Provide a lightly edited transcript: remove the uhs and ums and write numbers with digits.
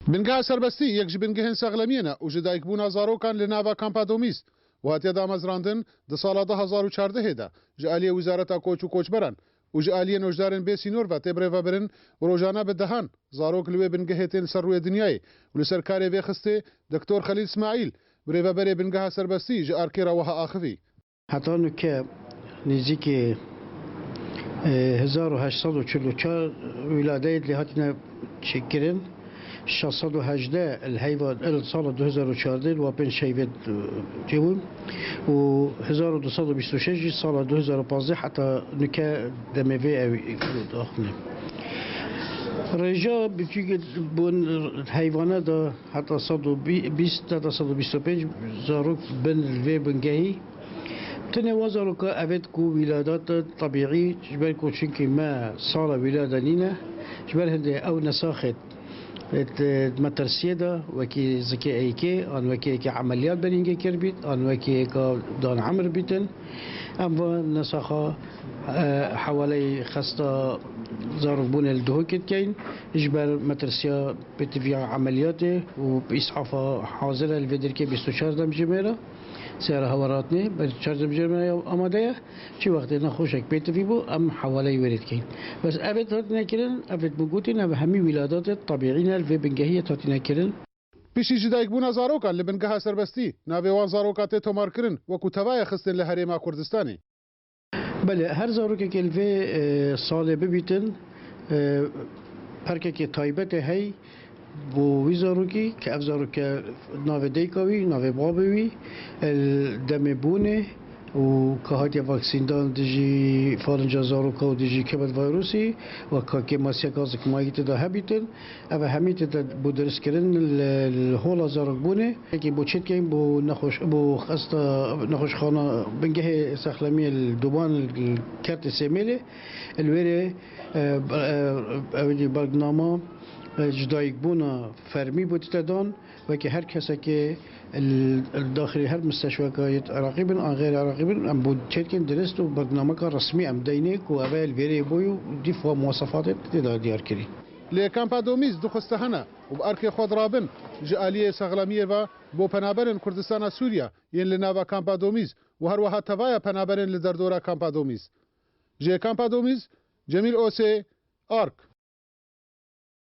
بنگاه سربستی یک ji bingehên sexlemiyê ne û ji dayikbûna zarokan li nava kampa domîz û hatiye damezrandin di sala 2014 de ji aliyê Wîzareta Koç û Koçberan û ji aliyê nojdarên bêsînor ve tê birêvebirin rojane bi dehan zarok li wê bingehê tên ser rûyê dinyayê û li ser karê vê xistê Diktor Xelîl İsmaîl birêveberê bingeha serbestî ji arkêra wiha axivî. Heta nuke nêzîkî 1844 wiladeyê lê hatine çêkirin 618 الهيفا سال 2014 و بين شيفت جيبون و 1226 سال 2015 حتى نكا دموي داخله رجا بتيجي بون حيوانات دا حتى 120 تا 125 زاروك بين الفي بنجاهي تنوازروا كأبد كو ولادات طبيعي جبال كو شنكي ما صار ولادة لنا جبال هندي أو نساخت مترسيدا وكي زكي ايكي ان وكي عمليات بلينجي كربيت ان وكي دان عمر بيتن اما نسخه حوالي خستا زاربون الدهوكت كاين جبال مترسيا بتفيا عملياته وبإسعافة حاضرة الفيدركي 24 جميرة سيارة هوراتني بشارجم جميرة أمادية شي وقت نخوشك بيتفي بو أم حوالي ورد كاين بس أبد هاتنا كرن أبد بوجودين أب همي ولادات الطبيعيين الفي بنجهية هاتنا كرن پیشی ji dayikbûna zarokan li bingeha serbestî navê wan zarokatê tomarkirin wekû tevaya xistin li Herêma Kurdistanê. بله هر زاروکێکی الفێ ساڵێ ببیتن پەرکێکی تایبەتێ هەی بۆ وی زاروکی کە ئەف زارۆکە ناوێ دایکاوی ناوێ بابوی دەمێ بوونێ و کە هاتیە ڤاکسیندان دژی فارنجا زاروکا و دژی کەبەت ڤایرۆسی و کاکێ ماسیەکا زکمایی تێدا هەبیتن ئەvە هەمی تێدا بۆ دەستکردن هۆڵا زارۆک بوونێ یەکی بۆ چێتکەین بۆ خەستە نەخۆشخانە بنگەهێ سەخلەمیە دووبان کەرتە سێمێلێ الوێرێ ئەوێ بەرگنامە جدایک بوونا فەرمی بۆ تێدان وەکی هەر کەسێکێ الداخلي هر مستشفيات عراقي بن عن غير عراقي بن ام بود تشكين درست وبرنامج رسمي ام دينيك وابل فيري بويو ديف مواصفات تقدر ديار كري لي كامبا دوميز دخسته هنا وباركي خود رابن جاليه سغلاميه و بو پنابرن كردستان سوريا ين لناوا كامبا دوميز وهروها توايا پنابرن لدردورا كامبا دوميز جي كامبا دوميز جميل اوسي ارك